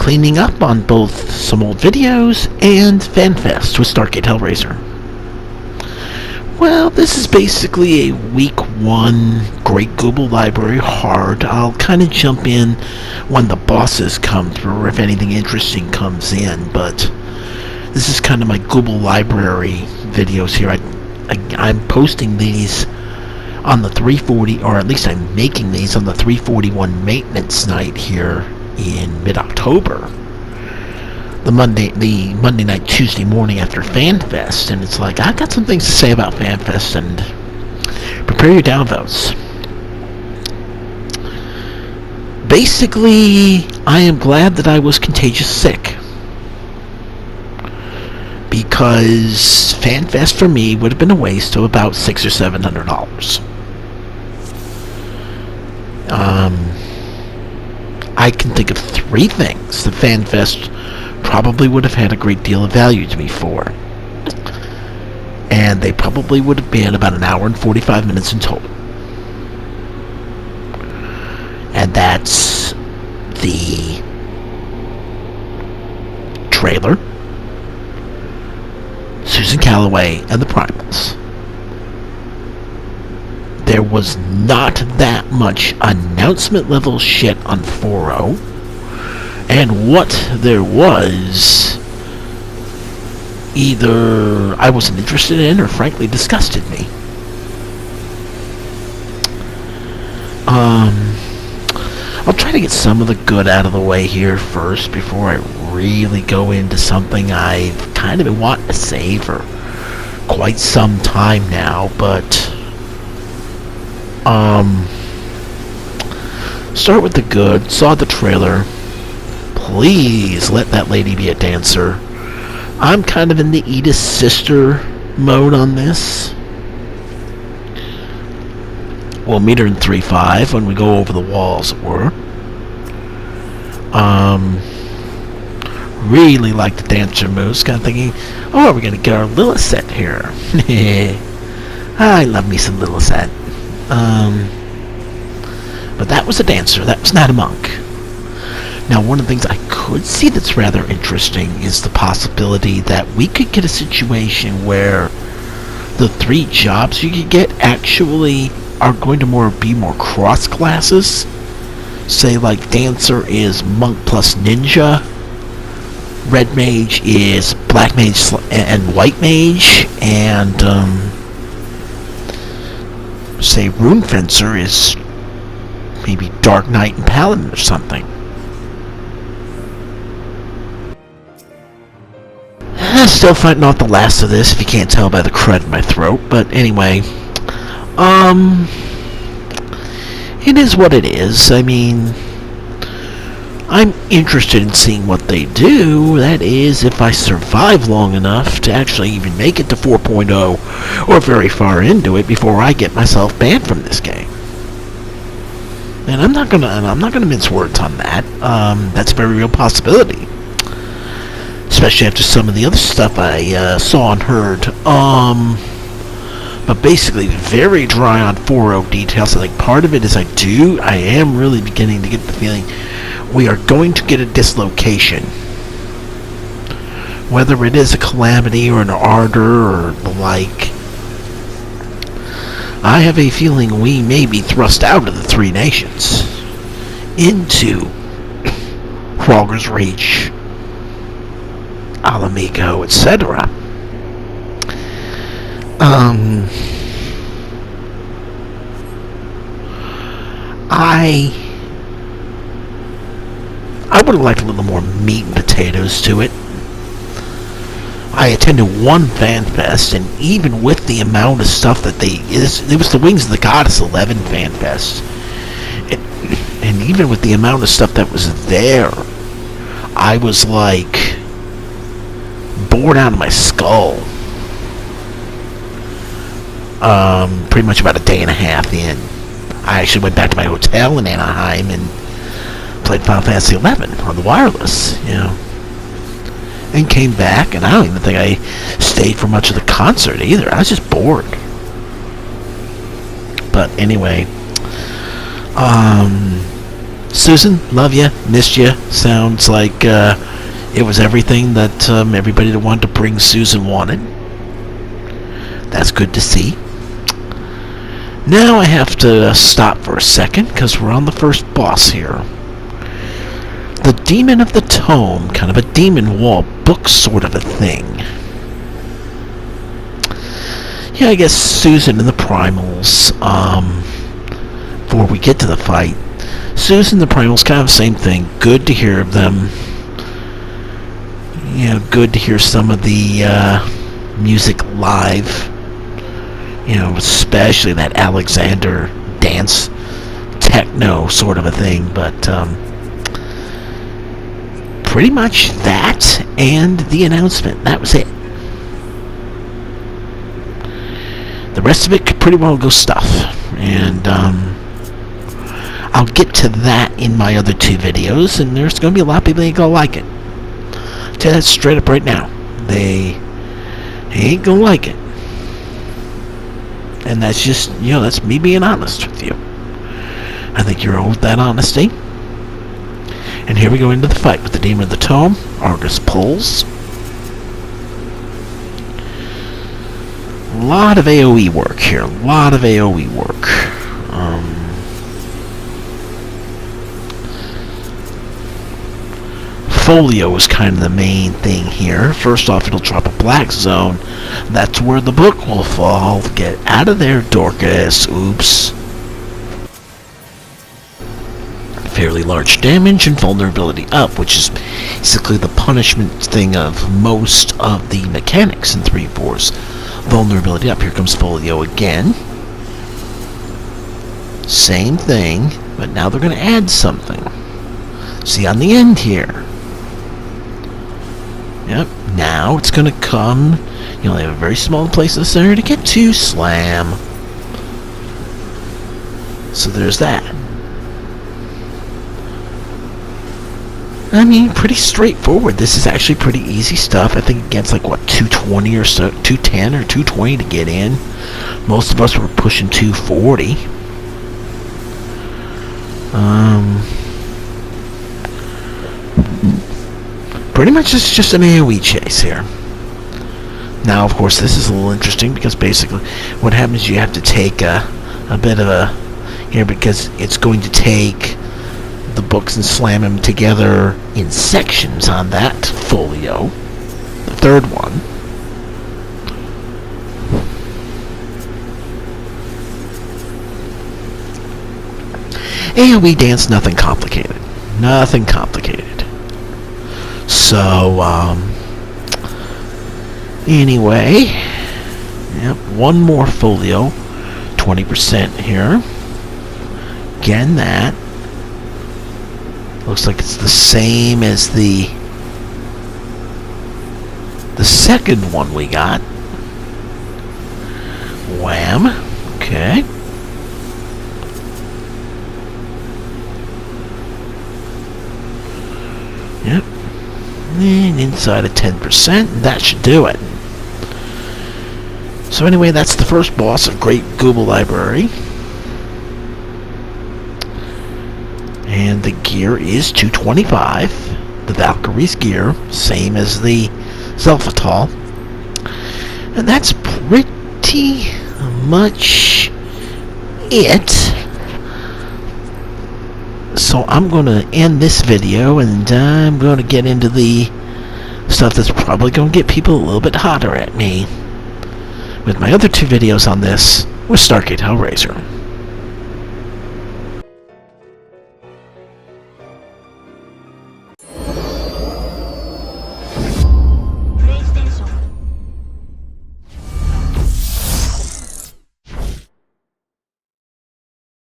cleaning up on both some old videos and Fanfest with Stargate Hellraiser. Well, this is basically a week 1 Great Gubal Library Hard. I'll kind of jump in when the bosses come through or if anything interesting comes in, but this is kind of my Gubal Library videos here. I'm posting these on the 340, or at least I'm making these on the 341 maintenance night here in mid-October. The Monday night, Tuesday morning after Fanfest, and it's like, I've got some things to say about Fanfest, and prepare your downvotes. Basically, I am glad that I was contagious sick, because Fanfest for me would have been a waste of about $600 or $700. I can think of 3 things that Fanfest probably would have had a great deal of value to me for. And they probably would have been about an hour and 45 minutes in total. And that's the trailer, Susan Calloway, and the Primals. There was not that much announcement level shit on 4.0. And what there was, either I wasn't interested in or frankly disgusted me. I'll try to get some of the good out of the way here first before I really go into something I've kind of been wanting to say for quite some time now, but start with the good. Saw the trailer. Please let that lady be a dancer. I'm kind of in the Edith's sister mode on this. We'll meet her in 3.5 when we go over the wall, as it were. Really like the dancer moves. Kind of thinking, oh, we're going to get our Lilith here. I love me some Lilith. But that was a dancer. That was not a monk. Now, one of the things I could see that's rather interesting is the possibility that we could get a situation where the 3 jobs you could get actually are going to be more cross classes. Say, like, dancer is monk plus ninja, red mage is black mage and white mage, and say rune fencer is maybe dark knight and paladin or something. I'm still fighting off the last of this, if you can't tell by the crud in my throat. But anyway, it is what it is. I mean, I'm interested in seeing what they do. That is, if I survive long enough to actually even make it to 4.0 or very far into it before I get myself banned from this game. And I'm not gonna mince words on that. That's a very real possibility. Especially after some of the other stuff I saw and heard. But basically, very dry on 4.0 details. I think part of it is I am really beginning to get the feeling we are going to get a dislocation. Whether it is a calamity or an ardor or the like, I have a feeling we may be thrust out of the 3 nations into Frogger's Reach, Alamigo, etc. I would have liked a little more meat and potatoes to it. I attended one Fanfest, and even with the amount of stuff that it was the Wings of the Goddess 11 Fanfest, and even with the amount of stuff that was there, I was like bored out of my skull. Pretty much about a day and a half in. I actually went back to my hotel in Anaheim and played Final Fantasy XI on the wireless, and came back, and I don't even think I stayed for much of the concert either. I was just bored. But anyway, Susan, love you, missed you. Sounds like it was everything that everybody that wanted to bring Susan wanted. That's good to see. Now I have to stop for a second because we're on the first boss here. The Demon of the Tome, kind of a demon wall book sort of a thing. Yeah, I guess Susan and the Primals, before we get to the fight, Susan and the Primals, kind of the same thing. Good to hear of them. You know, good to hear some of the music live. You know, especially that Alexander dance techno sort of a thing. But pretty much that and the announcement. That was it. The rest of it could pretty well go stuff. And I'll get to that in my other two videos, and there's going to be a lot of people that ain't going to like it. I'll tell you that straight up right now. They ain't going to like it. And that's just, you know, that's me being honest with you. I think you're all with that honesty. And here we go into the fight with the Demon of the Tome. Argus pulls. A lot of AoE work here. A lot of AoE work. Folio is kind of the main thing here. First off, it'll drop a black zone. That's where the book will fall. Get out of there, Dorcas. Oops. Fairly large damage and vulnerability up, which is basically the punishment thing of most of the mechanics in 3-4's. Vulnerability up. Here comes Folio again. Same thing, but now they're going to add something. See on the end here. Yep, now it's going to come. You only have a very small place in the center to get to. Slam. So there's that. I mean, pretty straightforward. This is actually pretty easy stuff. I think it gets like, what, 220 or so, 210 or 220 to get in. Most of us were pushing 240. Pretty much it's just an AoE chase here. Now, of course, this is a little interesting because basically what happens is you have to take a bit of a... Here, because it's going to take the books and slam them together in sections on that folio. The third one. AoE dance, nothing complicated. Nothing complicated. So, anyway, yep, one more folio, 20% here. Again, that looks like it's the same as the second one we got. Wham. Okay. Yep. And inside of 10%, that should do it. So anyway, that's the first boss of Great Gubal Library. And the gear is 225. The Valkyrie's gear, same as the Zelphatal. And that's pretty much it. So I'm going to end this video, and I'm going to get into the stuff that's probably going to get people a little bit hotter at me with my other two videos on this with Stargate Hellraiser.